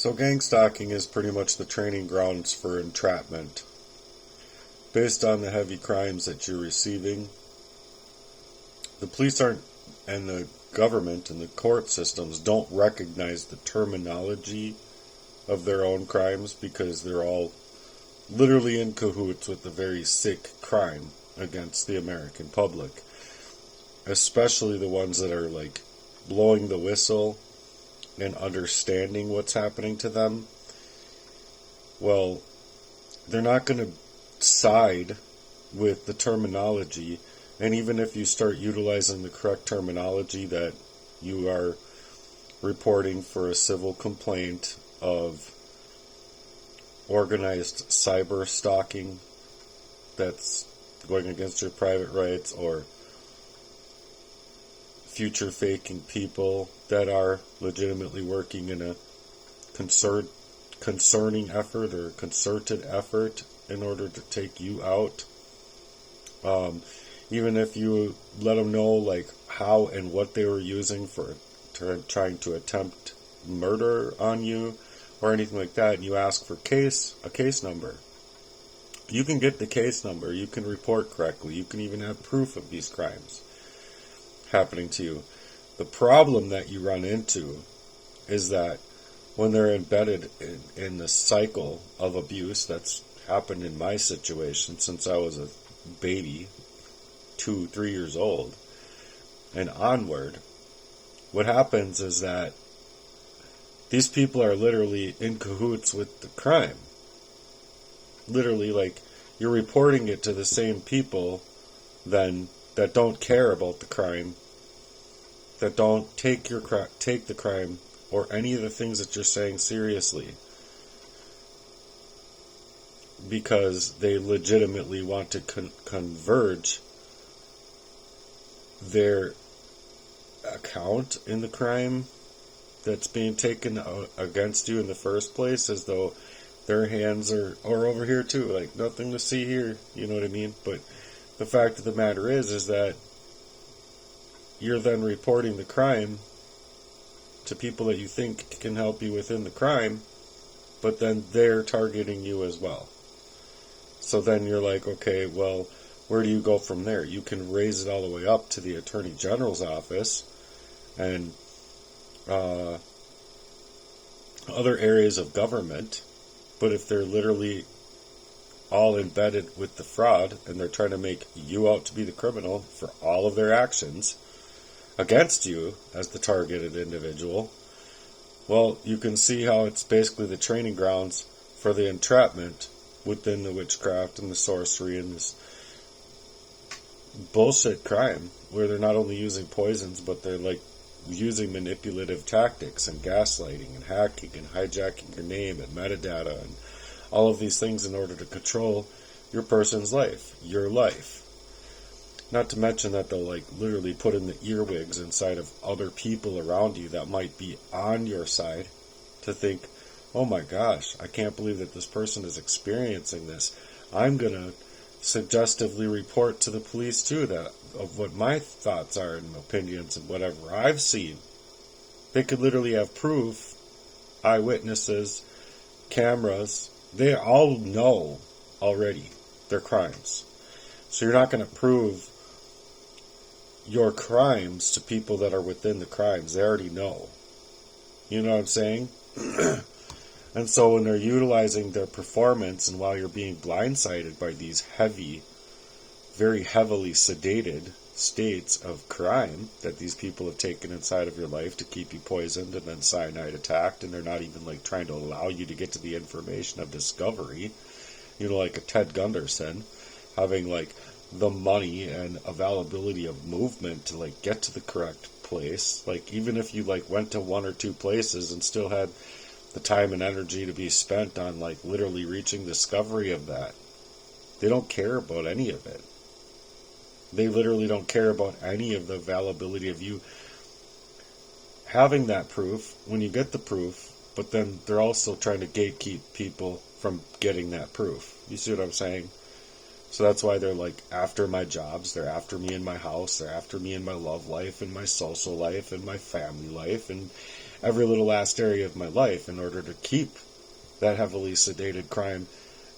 So gangstalking is pretty much the training grounds for entrapment. Based on the heavy crimes that you're receiving, the police aren't, and the government and the court systems don't recognize the terminology of their own crimes because they're all literally in cahoots with the very sick crime against the American public. Especially the ones that are like blowing the whistle and understanding what's happening to them. Well, they're not going to side with the terminology, and even if you start utilizing the correct terminology that you are reporting for a civil complaint of organized cyber stalking that's going against your private rights, or future faking people that are legitimately working in a concerning effort or concerted effort in order to take you out. Even if you let them know like how and what they were using for trying to attempt murder on you or anything like that, and you ask for a case number, you can get the case number, you can report correctly, you can even have proof of these crimes happening to you. The problem that you run into is that when they're embedded in the cycle of abuse that's happened in my situation since I was a baby, 2-3 years old and onward, what happens is that these people are literally in cahoots with the crime. Literally, like, you're reporting it to the same people then that don't care about the crime, that don't take the crime or any of the things that you're saying seriously, because they legitimately want to converge their account in the crime that's being taken against you in the first place, as though their hands are over here too, like nothing to see here, you know what I mean? But the fact of the matter is that you're then reporting the crime to people that you think can help you within the crime, but then they're targeting you as well. So then you're like, okay, well, where do you go from there? You can raise it all the way up to the Attorney General's office and other areas of government, but if they're literally all embedded with the fraud and they're trying to make you out to be the criminal for all of their actions against you as the targeted individual, well, you can see how it's basically the training grounds for the entrapment within the witchcraft and the sorcery and this bullshit crime, where they're not only using poisons, but they're like using manipulative tactics and gaslighting and hacking and hijacking your name and metadata and all of these things in order to control your person's life, your life. Not to mention that they'll like literally put in the earwigs inside of other people around you that might be on your side to think, oh my gosh, I can't believe that this person is experiencing this. I'm going to suggestively report to the police too that of what my thoughts are and opinions and whatever I've seen. They could literally have proof, eyewitnesses, cameras. They all know already their crimes. So you're not going to prove your crimes to people that are within the crimes. They already know. You know what I'm saying? And so when they're utilizing their performance, and while you're being blindsided by these heavy, very heavily sedated states of crime that these people have taken inside of your life to keep you poisoned and then cyanide attacked, and they're not even like trying to allow you to get to the information of discovery, you know, like a Ted Gunderson having like the money and availability of movement to like get to the correct place. Like even if you like went to 1 or 2 places and still had the time and energy to be spent on like literally reaching discovery of that, they don't care about any of it. They literally don't care about any of the availability of you having that proof when you get the proof, but then they're also trying to gatekeep people from getting that proof. You see what I'm saying? So that's why they're like after my jobs, they're after me in my house, they're after me in my love life and my social life and my family life and every little last area of my life in order to keep that heavily sedated crime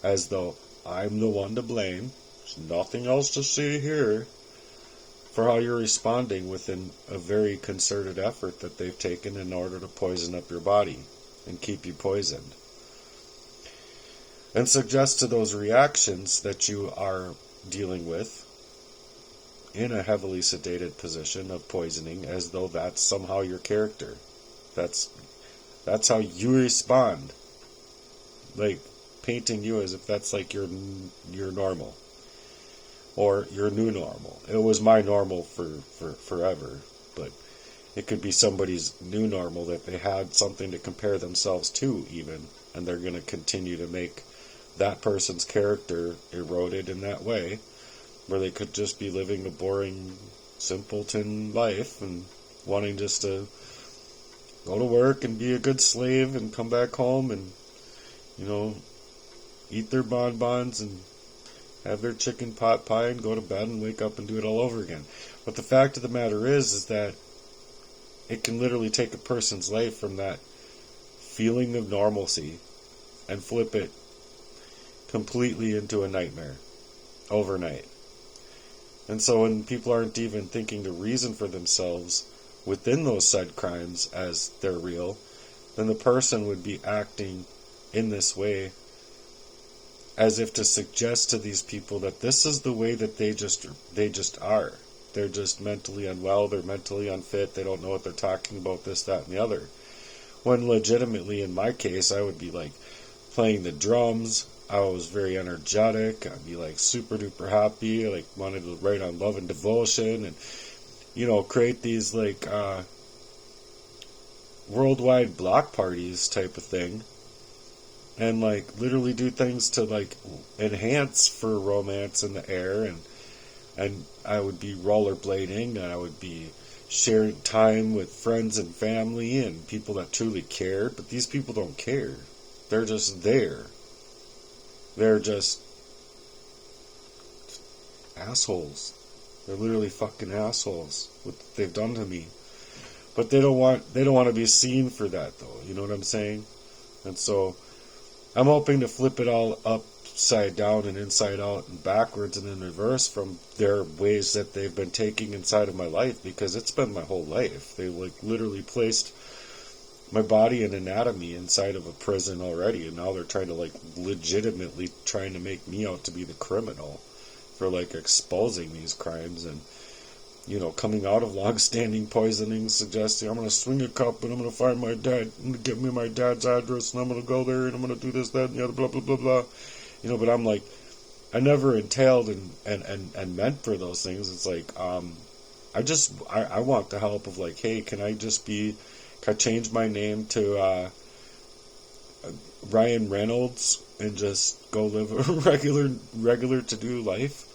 as though I'm the one to blame. There's nothing else to see here, for how you're responding within a very concerted effort that they've taken in order to poison up your body and keep you poisoned. And suggest to those reactions that you are dealing with in a heavily sedated position of poisoning as though that's somehow your character. That's how you respond. Like painting you as if that's like your normal. Or your new normal. It was my normal for forever, but it could be somebody's new normal that they had something to compare themselves to even, and they're going to continue to make that person's character eroded in that way, where they could just be living a boring, simpleton life and wanting just to go to work and be a good slave and come back home and, eat their bonbons and have their chicken pot pie and go to bed and wake up and do it all over again. But the fact of the matter is that it can literally take a person's life from that feeling of normalcy and flip it completely into a nightmare overnight. And so when people aren't even thinking to reason for themselves within those said crimes as they're real, then the person would be acting in this way as if to suggest to these people that this is the way that they just are. They're just mentally unwell, they're mentally unfit, they don't know what they're talking about, this, that, and the other. When legitimately, in my case, I would be like playing the drums, I was very energetic, I'd be like super duper happy, like wanted to write on love and devotion, and, create these like worldwide block parties type of thing. And like literally do things to like enhance for romance in the air, and I would be rollerblading, and I would be sharing time with friends and family and people that truly cared. But these people don't care. They're just there. They're just assholes. They're literally fucking assholes. What they've done to me. But they don't want to be seen for that though. You know what I'm saying? And so I'm hoping to flip it all upside down and inside out and backwards and in reverse from their ways that they've been taking inside of my life, because it's been my whole life. They like literally placed my body and anatomy inside of a prison already, and now they're trying to like legitimately trying to make me out to be the criminal for like exposing these crimes and coming out of long-standing poisoning, suggesting I'm going to swing a cup and I'm going to find my dad, I'm going to give me my dad's address and I'm going to go there and I'm going to do this, that, and the other, blah, blah, blah, blah. But I'm like, I never entailed and meant for those things. It's like, I want the help of like, hey, can I change my name to Ryan Reynolds and just go live a regular to-do life?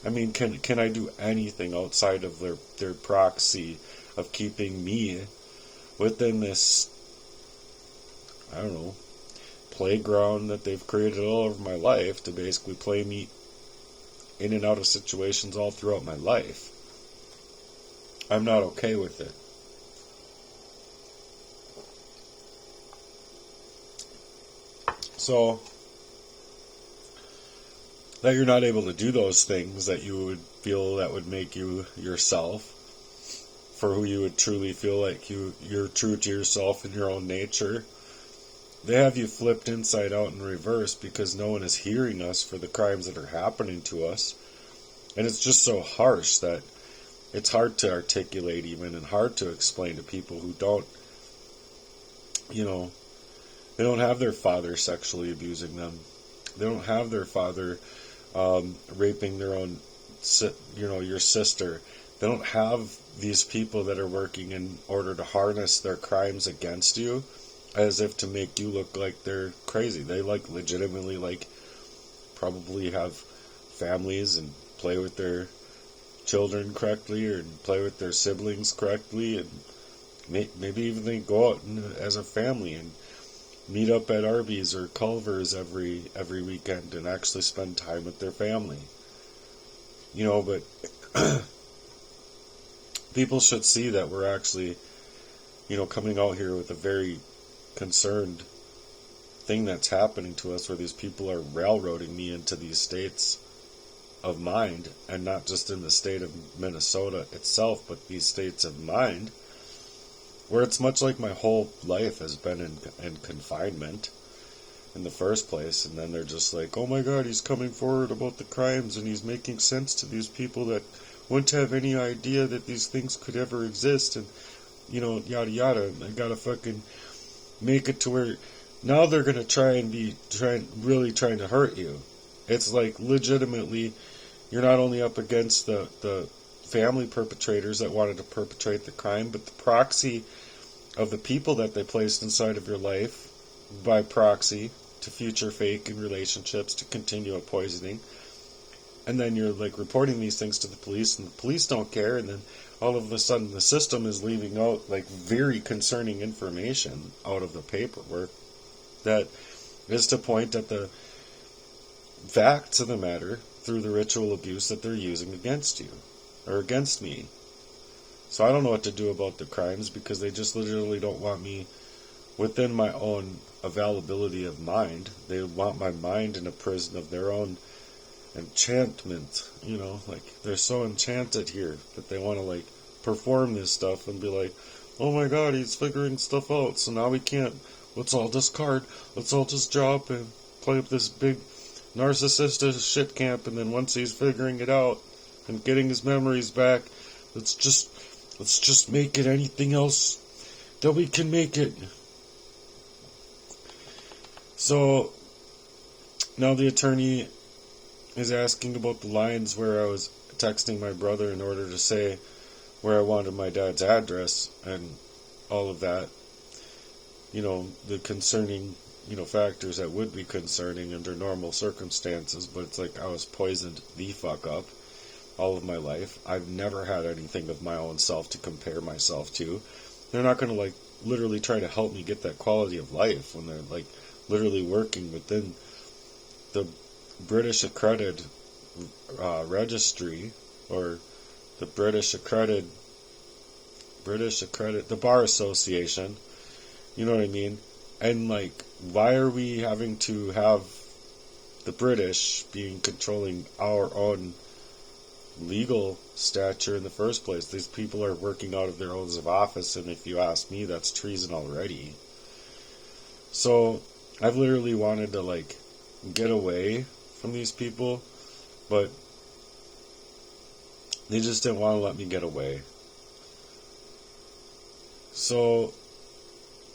I mean, can I do anything outside of their proxy of keeping me within this, I don't know, playground that they've created all over my life to basically play me in and out of situations all throughout my life? I'm not okay with it. So that you're not able to do those things that you would feel that would make you yourself, for who you would truly feel like you're true to yourself and your own nature. They have you flipped inside out and reversed because no one is hearing us for the crimes that are happening to us. And it's just so harsh that it's hard to articulate even, and hard to explain to people who don't, they don't have their father sexually abusing them. They don't have their father raping their own, your sister. They don't have these people that are working in order to harness their crimes against you as if to make you look like they're crazy. They like legitimately like probably have families and play with their children correctly, or play with their siblings correctly, and maybe even they go out as a family and meet up at Arby's or Culver's every weekend and actually spend time with their family. But people should see that we're actually coming out here with a very concerned thing that's happening to us, where these people are railroading me into these states of mind, and not just in the state of Minnesota itself, but these states of mind, where it's much like my whole life has been in confinement in the first place. And then they're just like, oh my god, he's coming forward about the crimes, and he's making sense to these people that wouldn't have any idea that these things could ever exist, and yada yada. I gotta fucking make it to where now they're gonna really trying to hurt you. It's like, legitimately, you're not only up against the family perpetrators that wanted to perpetrate the crime, but the proxy of the people that they placed inside of your life by proxy to future fake in relationships to continue a poisoning. And then you're like reporting these things to the police, and the police don't care, and then all of a sudden the system is leaving out like very concerning information out of the paperwork that is to point at the facts of the matter through the ritual abuse that they're using against you or against me. So I don't know what to do about the crimes, because they just literally don't want me within my own availability of mind. They want my mind in a prison of their own enchantment, like they're so enchanted here that they want to like perform this stuff and be like, oh my god, he's figuring stuff out, so now we can't, let's all discard, let's all just drop and play up this big narcissistic shit camp, and then once he's figuring it out and getting his memories back, let's just make it anything else that we can make it. So now the attorney is asking about the lines where I was texting my brother in order to say where I wanted my dad's address and all of that. The concerning, factors that would be concerning under normal circumstances, but it's like I was poisoned the fuck up all of my life. I've never had anything of my own self to compare myself to. They're not going to like literally try to help me get that quality of life when they're like literally working within the British accredited registry, or the the Bar Association, you know what I mean? And like, why are we having to have the British being controlling our own legal stature in the first place? These people are working out of their oaths of office, and if you ask me, that's treason already. So I've literally wanted to like get away from these people, but they just didn't want to let me get away. So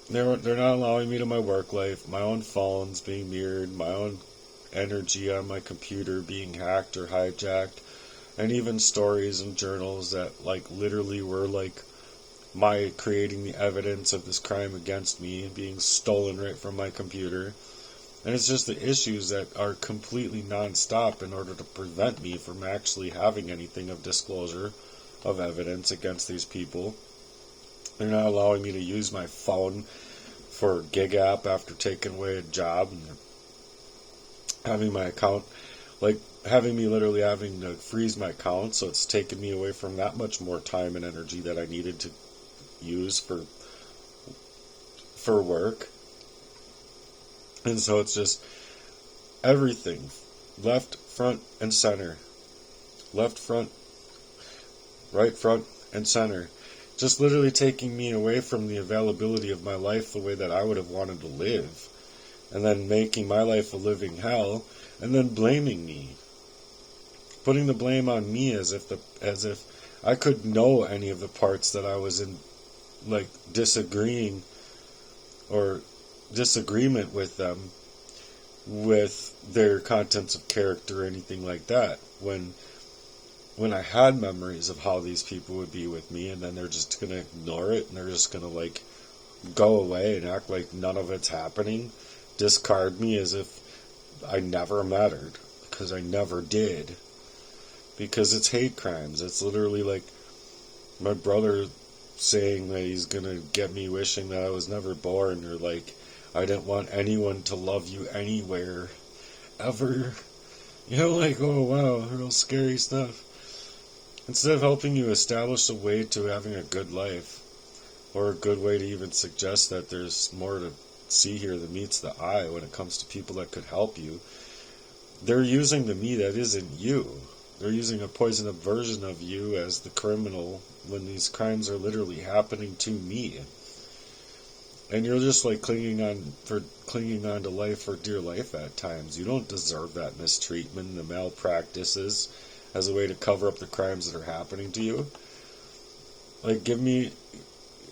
they're not allowing me to my work life, my own phones being mirrored, my own energy on my computer being hacked or hijacked, and even stories and journals that like literally were like my creating the evidence of this crime against me being stolen right from my computer. And it's just the issues that are completely non-stop in order to prevent me from actually having anything of disclosure of evidence against these people. They're not allowing me to use my phone for gig app after taking away a job, and having my account, like having me literally having to freeze my account, so it's taken me away from that much more time and energy that I needed to use for work. And so it's just everything, left, front, and center, left, front, right, front, and center, just literally taking me away from the availability of my life the way that I would have wanted to live, and then making my life a living hell, and then blaming me, putting the blame on me as if I could know any of the parts that I was in, like disagreement with them, with their contents of character or anything like that, when I had memories of how these people would be with me, and then they're just going to ignore it, and they're just going to like go away and act like none of it's happening, discard me as if I never mattered, because I never did, because it's hate crimes. It's literally like my brother saying that he's going to get me wishing that I was never born, or like I didn't want anyone to love you anywhere, ever. Like, oh wow, real scary stuff. Instead of helping you establish a way to having a good life, or a good way to even suggest that there's more to see here than meets the eye when it comes to people that could help you. They're using the me that isn't you. They're using a poisoned version of you as the criminal when these crimes are literally happening to me. And you're just like clinging on to life for dear life at times. You don't deserve that mistreatment and the malpractices as a way to cover up the crimes that are happening to you. Like, give me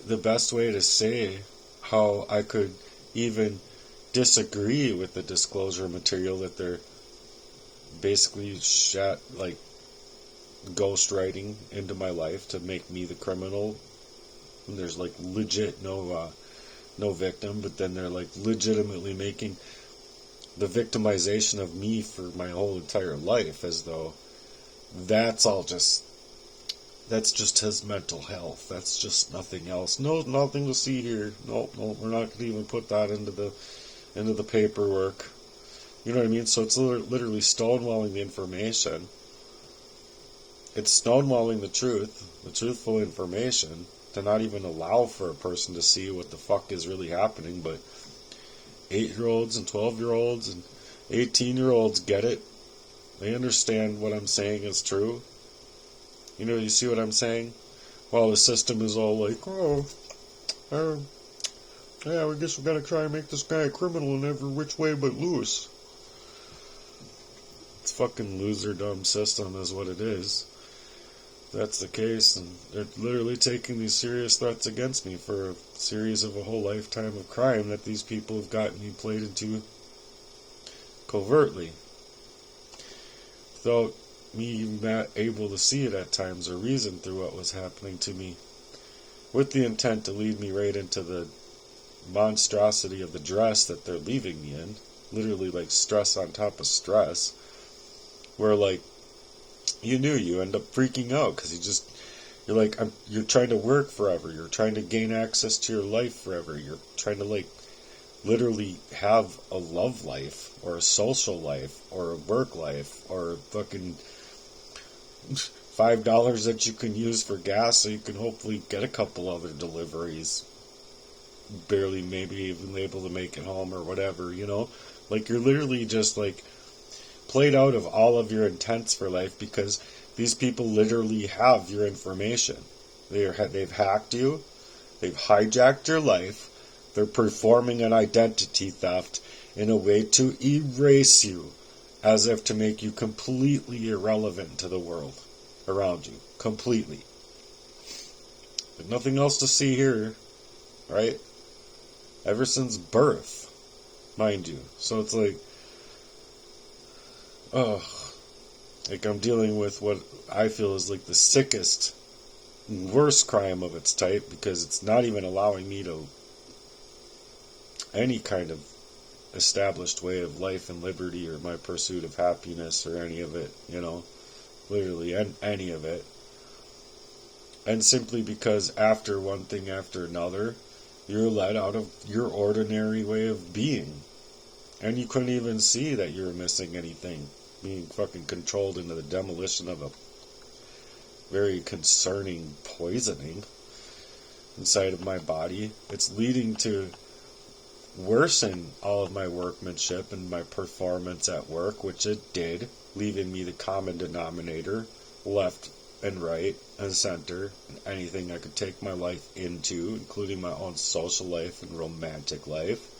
the best way to say how I could even disagree with the disclosure material that they're basically ghostwriting into my life to make me the criminal. And there's like legit no victim, but then they're like legitimately making the victimization of me for my whole entire life as though that's just his mental health. That's just nothing else. No, nothing to see here. No, we're not going to even put that into the paperwork. You know what I mean? So it's literally stonewalling the information. It's stonewalling the truthful information, to not even allow for a person to see what the fuck is really happening. But 8-year-olds and 12-year-olds and 18-year-olds get it. They understand what I'm saying is true. You know, you see what I'm saying? While the system is all like, yeah, I guess we gotta try and make this guy a criminal in every which way but loose. It's fucking loser-dumb system is what it is. That's the case, and they're literally taking these serious threats against me for a series of a whole lifetime of crime that these people have gotten me played into covertly. Without me not able to see it at times or reason through what was happening to me, with the intent to lead me right into the monstrosity of the dress that they're leaving me in. Literally like stress on top of stress, where like you end up freaking out because you're trying to work forever, you're trying to gain access to your life forever, you're trying to like literally have a love life or a social life or a work life or a fucking $5 that you can use for gas so you can hopefully get a couple other deliveries, barely maybe even able to make it home or whatever, you know? Like, you're literally just like played out of all of your intents for life because these people literally have your information. They've hacked you, they've hijacked your life, they're performing an identity theft in a way to erase you, as if to make you completely irrelevant to the world around you. Completely. There's nothing else to see here, right? Ever since birth, mind you. So it's like, like I'm dealing with what I feel is like the sickest, worst crime of its type, because it's not even allowing me to any kind of established way of life and liberty or my pursuit of happiness or any of it, you know, literally any of it. And simply because after one thing after another, you're let out of your ordinary way of being. And you couldn't even see that you were missing anything, being fucking controlled into the demolition of a very concerning poisoning inside of my body. It's leading to worsen all of my workmanship and my performance at work, which it did, leaving me the common denominator, left and right and center, and anything I could take my life into, including my own social life and romantic life.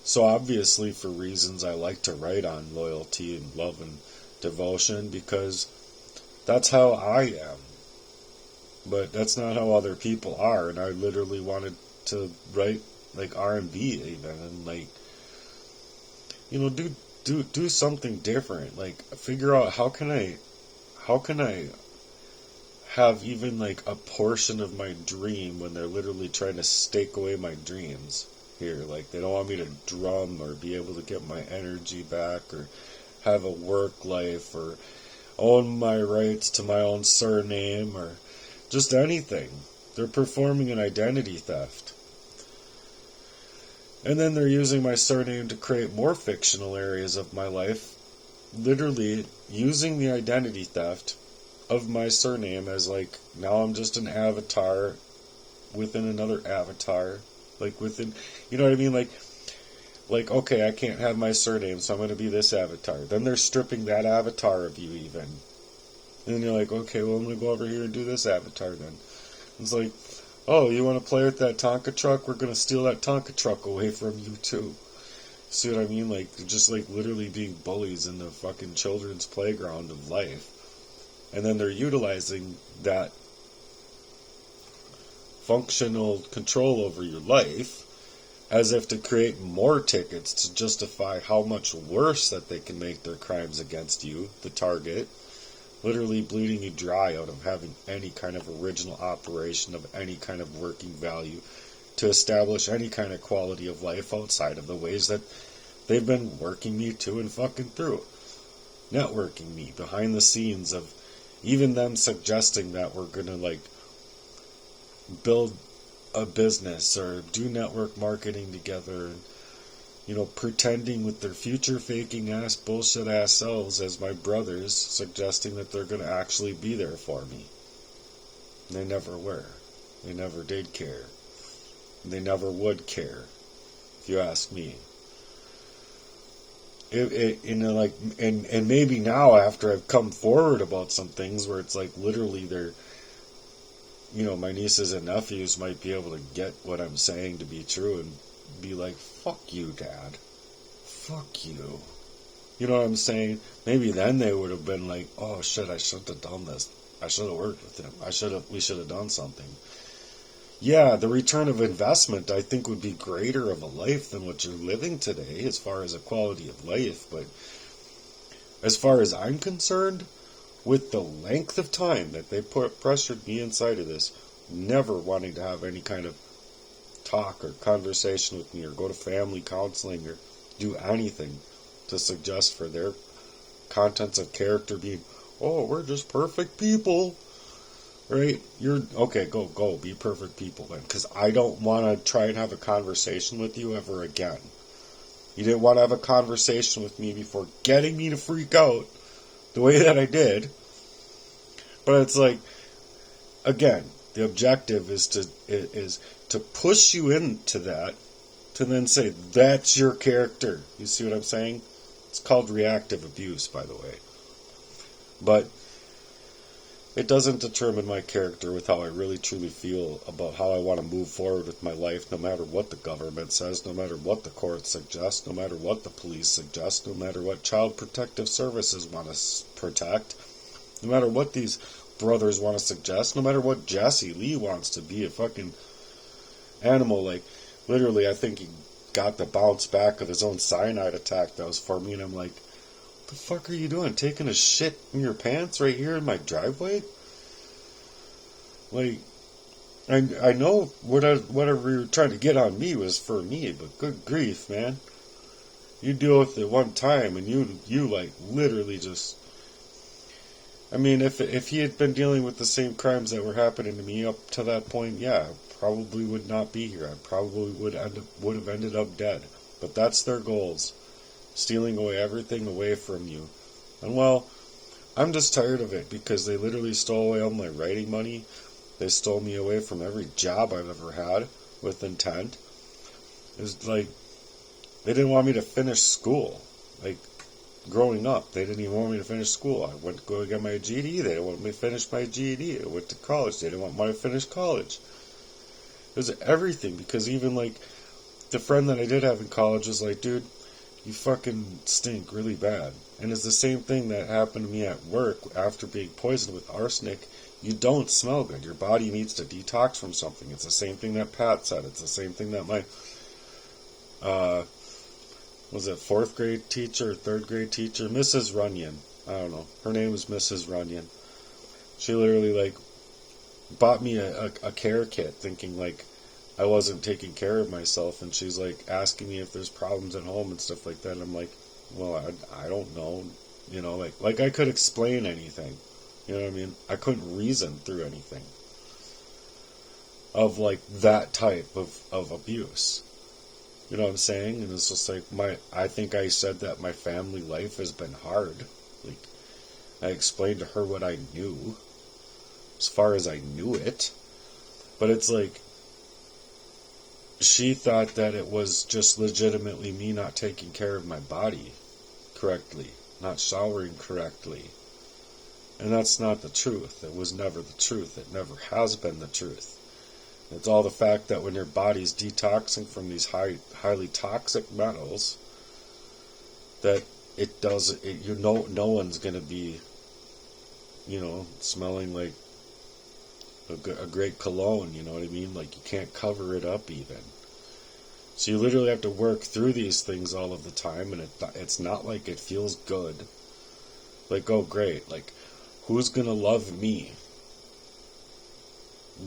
So obviously, for reasons I like to write on loyalty and love and devotion, because that's how I am. But that's not how other people are, and I literally wanted to write like R&B even, and like, you know, do something different. Like, figure out how can I have even like a portion of my dream when they're literally trying to stake away my dreams here. Like, they don't want me to drum or be able to get my energy back or have a work life or own my rights to my own surname or just anything. They're performing an identity theft. And then they're using my surname to create more fictional areas of my life, literally using the identity theft of my surname as like, now I'm just an avatar within another avatar, like within, you know what I mean, like okay, I can't have my surname, so I'm going to be this avatar. Then they're stripping that avatar of you even, and then you're like, okay, well, I'm going to go over here and do this avatar then. It's like, oh, you want to play with that Tonka truck? We're going to steal that Tonka truck away from you too. See what I mean? Like, just like literally being bullies in the fucking children's playground of life. And then they're utilizing that functional control over your life as if to create more tickets to justify how much worse that they can make their crimes against you, the target, literally bleeding you dry out of having any kind of original operation of any kind of working value to establish any kind of quality of life outside of the ways that they've been working me to and fucking through. Networking me behind the scenes of even them suggesting that we're going to like build a business or do network marketing together and, you know, pretending with their future faking ass bullshit ass selves as my brothers, suggesting that they're going to actually be there for me. And they never were. They never did care. They never would care, if you ask me. You know, like, and maybe now after I've come forward about some things where it's like literally they're, you know, my nieces and nephews might be able to get what I'm saying to be true and be like, fuck you, Dad. Fuck you. You know what I'm saying? Maybe then they would have been like, oh shit, I shouldn't have done this. I should have worked with him. We should have done something. Yeah, the return of investment I think would be greater of a life than what you're living today as far as a quality of life. But as far as I'm concerned, with the length of time that they pressured me inside of this, never wanting to have any kind of talk or conversation with me or go to family counseling or do anything to suggest for their contents of character being, oh, we're just perfect people. Right? You're okay, go be perfect people then, because I don't want to try and have a conversation with you ever again. You didn't want to have a conversation with me before getting me to freak out the way that I did. But it's like, again, the objective is to push you into that, to then say, that's your character. You see what I'm saying? It's called reactive abuse, by the way. But it doesn't determine my character with how I really truly feel about how I want to move forward with my life, no matter what the government says, no matter what the courts suggest, no matter what the police suggest, no matter what child protective services want to protect, no matter what these brothers want to suggest, no matter what Jesse Lee wants to be a fucking animal. Like, literally, I think he got the bounce back of his own cyanide attack that was for me, and I'm like, what the fuck are you doing? Taking a shit in your pants right here in my driveway? Like, I know whatever you were trying to get on me was for me, but good grief, man. You deal with it one time, and you like literally just. I mean, if he had been dealing with the same crimes that were happening to me up to that point, yeah, I probably would not be here. I probably would have ended up dead. But that's their goals. Stealing away everything away from you. And well, I'm just tired of it because they literally stole away all my writing money. They stole me away from every job I've ever had with intent. It was like, they didn't want me to finish school. Like, growing up, they didn't even want me to finish school. I went to go get my GED. They didn't want me to finish my GED. I went to college. They didn't want me to finish college. It was everything because even like, the friend that I did have in college was like, dude, you fucking stink really bad. And it's the same thing that happened to me at work after being poisoned with arsenic. You don't smell good. Your body needs to detox from something. It's the same thing that Pat said. It's the same thing that my, was it 4th grade teacher or 3rd grade teacher? Mrs. Runyon. I don't know. Her name was Mrs. Runyon. She literally, like, bought me a care kit thinking, like, I wasn't taking care of myself, and she's like asking me if there's problems at home and stuff like that, and I'm like, well, I don't know, you know, like I could explain anything, you know what I mean? I couldn't reason through anything of like that type of abuse, you know what I'm saying? And it's just like I think I said that my family life has been hard. Like, I explained to her what I knew as far as I knew it, but it's like, she thought that it was just legitimately me not taking care of my body correctly, not showering correctly. And that's not the truth. It was never the truth. It never has been the truth. It's all the fact that when your body's detoxing from these highly toxic metals, that it does, no one's going to be, smelling like a great cologne, you know what I mean? Like, you can't cover it up even. So you literally have to work through these things all of the time, and it's not like it feels good. Like, oh great, like, who's gonna love me?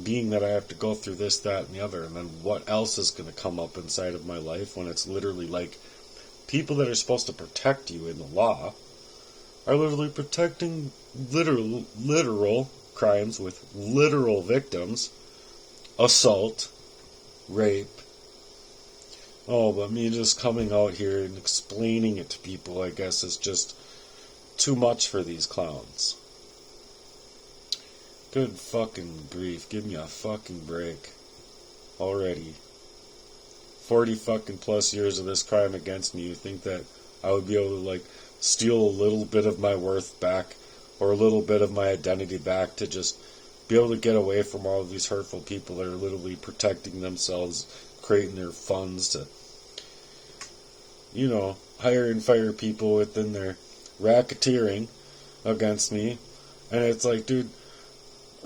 Being that I have to go through this, that, and the other, and then what else is gonna come up inside of my life when it's literally like, people that are supposed to protect you in the law are literally protecting literal crimes with literal victims, assault, rape. Oh, but me just coming out here and explaining it to people, I guess, is just too much for these clowns. Good fucking grief. Give me a fucking break. Already. 40 fucking plus years of this crime against me. You think that I would be able to, like, steal a little bit of my worth back, or a little bit of my identity back, to just be able to get away from all of these hurtful people that are literally protecting themselves, creating their funds to, hire and fire people within their racketeering against me. And it's like, dude,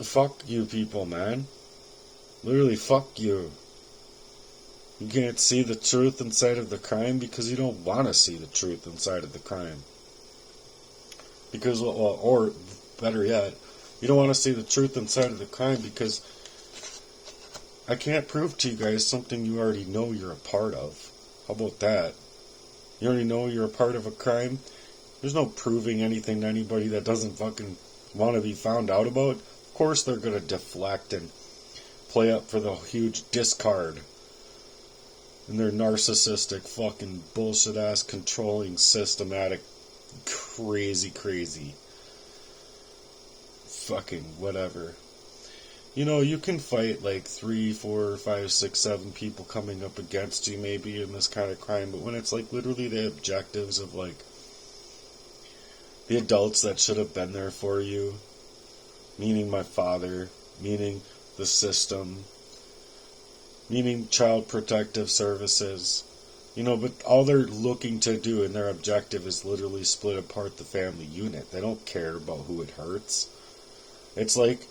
fuck you people, man. Literally, fuck you. You can't see the truth inside of the crime because you don't want to see the truth inside of the crime. Because, or better yet, you don't want to see the truth inside of the crime because I can't prove to you guys something you already know you're a part of. How about that? You already know you're a part of a crime? There's no proving anything to anybody that doesn't fucking want to be found out about. Of course they're going to deflect and play up for the huge discard. And their narcissistic, fucking bullshit-ass, controlling, systematic, crazy, fucking whatever. You can fight like 3, 4, 5, 6, 7 people coming up against you maybe in this kind of crime, but when it's like literally the objectives of like the adults that should have been there for you, meaning my father, meaning the system, meaning child protective services, but all they're looking to do and their objective is literally split apart the family unit. They don't care about who it hurts. It's like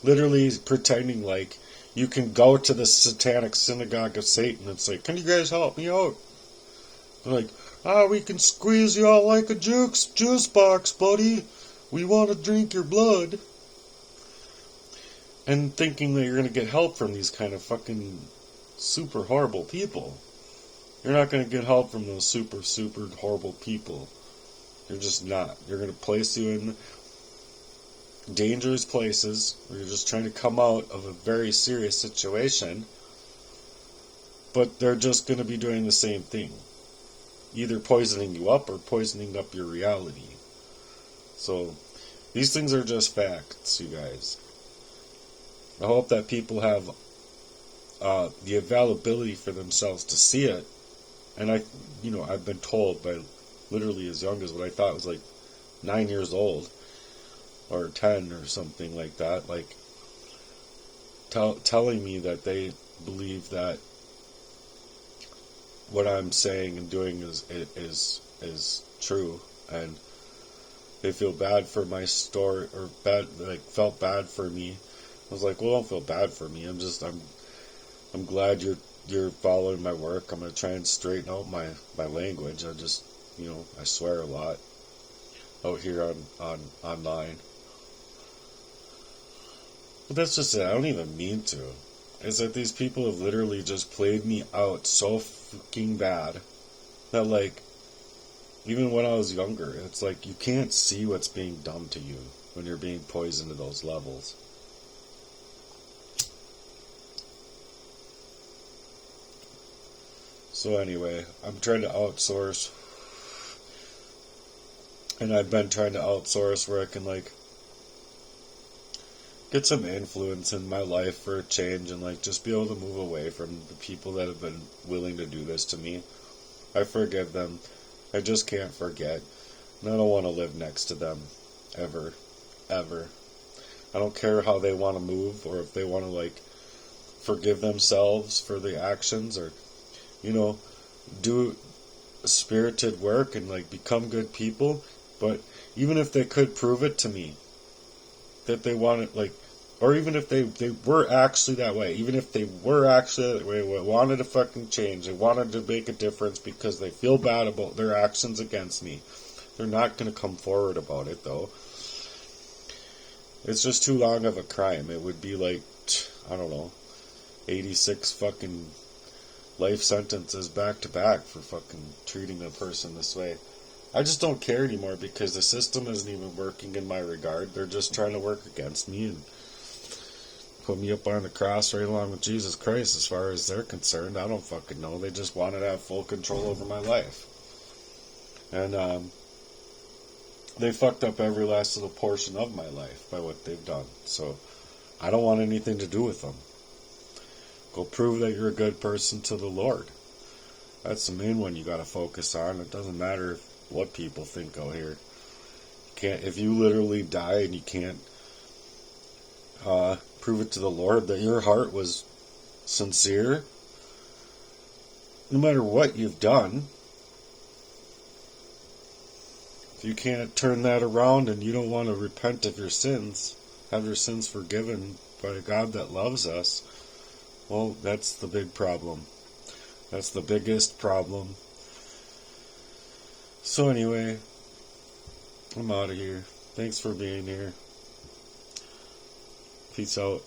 literally pretending like you can go to the satanic synagogue of Satan. It's like, can you guys help me out? They're like, we can squeeze you out like a juice box, buddy. We want to drink your blood. And thinking that you're going to get help from these kind of fucking super horrible people. You're not going to get help from those super horrible people. You're just not. They're going to place you in dangerous places where you're just trying to come out of a very serious situation, but they're just going to be doing the same thing, either poisoning you up or poisoning up your reality. So these things are just facts, you guys. I hope that people have the availability for themselves to see it. And I've been told by literally as young as what I thought was like 9 years old, or 10 or something like that, like telling me that they believe that what I'm saying and doing is true, and they feel bad for my story, or felt bad for me. I was like, well, don't feel bad for me. I'm glad you're following my work. I'm gonna try and straighten out my language. I swear a lot out here on online. But that's just it. I don't even mean to. It's that these people have literally just played me out so fucking bad that, like, even when I was younger, it's like you can't see what's being done to you when you're being poisoned to those levels. So anyway, I'm trying to outsource. And I've been trying to outsource where I can, like, get some influence in my life for a change and like just be able to move away from the people that have been willing to do this to me. I forgive them. I just can't forget. And I don't want to live next to them ever. Ever. I don't care how they want to move or if they want to like forgive themselves for the actions or, you know, do spirited work and like become good people. But even if they could prove it to me that they wanted, like, or even if they were actually that way, even if they were actually that way, wanted to fucking change, they wanted to make a difference because they feel bad about their actions against me, they're not going to come forward about it, though. It's just too long of a crime. It would be like, I don't know, 86 fucking life sentences back to back for fucking treating a person this way. I just don't care anymore because the system isn't even working in my regard. They're just trying to work against me and put me up on the cross right along with Jesus Christ as far as they're concerned. I don't fucking know. They just wanted to have full control over my life. And they fucked up every last little portion of my life by what they've done. So I don't want anything to do with them. Go prove that you're a good person to the Lord. That's the main one you got to focus on. It doesn't matter what people think out here. You can't, if you literally die and you can't prove it to the Lord that your heart was sincere, no matter what you've done, if you can't turn that around and you don't want to repent of your sins, have your sins forgiven by a God that loves us, well, that's the big problem. That's the biggest problem. So anyway, I'm out of here. Thanks for being here. Peace out.